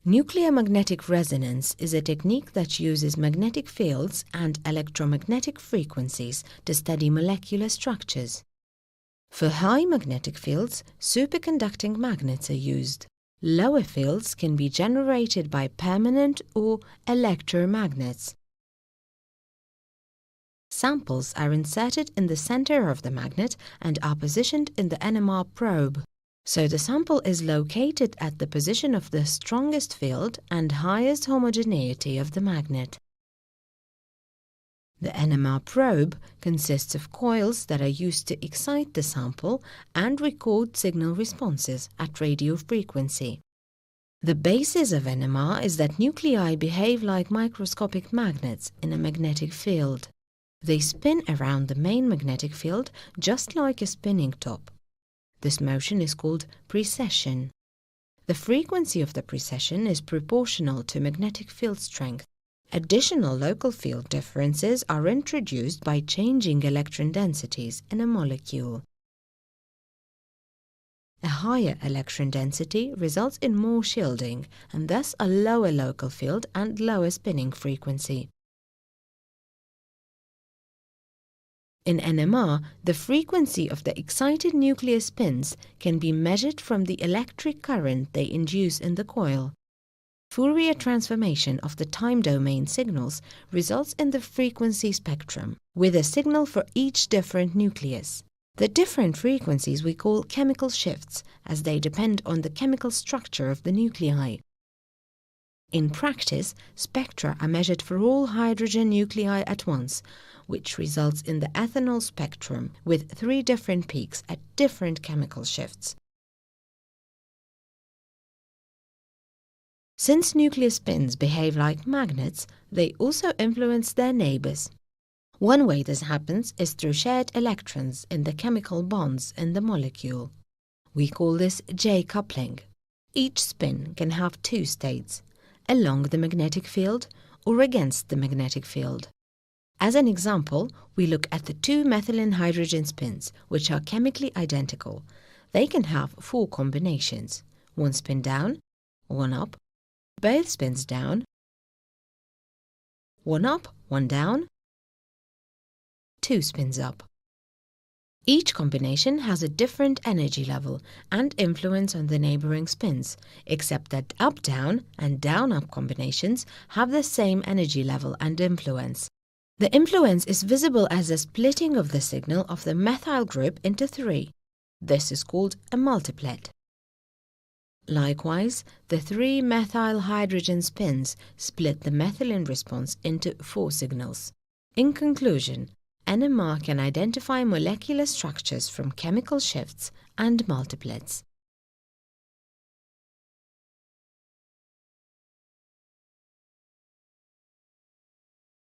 Nuclear magnetic resonance is a technique that uses magnetic fields and electromagnetic frequencies to study molecular structures. For high magnetic fields, superconducting magnets are used. Lower fields can be generated by permanent or electromagnets. Samples are inserted in the center of the magnet and are positioned in the NMR probe. So the sample is located at the position of the strongest field and highest homogeneity of the magnet. The NMR probe consists of coils that are used to excite the sample and record signal responses at radio frequency. The basis of NMR is that nuclei behave like microscopic magnets in a magnetic field. They spin around the main magnetic field just like a spinning top. This motion is called precession. The frequency of the precession is proportional to magnetic field strength. Additional local field differences are introduced by changing electron densities in a molecule. A higher electron density results in more shielding and thus a lower local field and lower spinning frequency. In NMR, the frequency of the excited nuclear spins can be measured from the electric current they induce in the coil. Fourier transformation of the time domain signals results in the frequency spectrum, with a signal for each different nucleus. The different frequencies we call chemical shifts, as they depend on the chemical structure of the nuclei. In practice, spectra are measured for all hydrogen nuclei at once, which results in the ethanol spectrum with 3 different peaks at different chemical shifts. Since nuclear spins behave like magnets, they also influence their neighbors. One way this happens is through shared electrons in the chemical bonds in the molecule. We call this J-coupling. Each spin can have 2 states, along the magnetic field or against the magnetic field. As an example, we look at the 2 methylene hydrogen spins, which are chemically identical. They can have 4 combinations: 1 spin down, 1 up, both spins down, 1 up, 1 down, 2 spins up. Each combination has a different energy level and influence on the neighboring spins, except that up-down and down-up combinations have the same energy level and influence. The influence is visible as a splitting of the signal of the methyl group into 3. This is called a multiplet. Likewise, the 3 methyl hydrogen spins split the methylene response into 4 signals. In conclusion, NMR can identify molecular structures from chemical shifts and multiplets.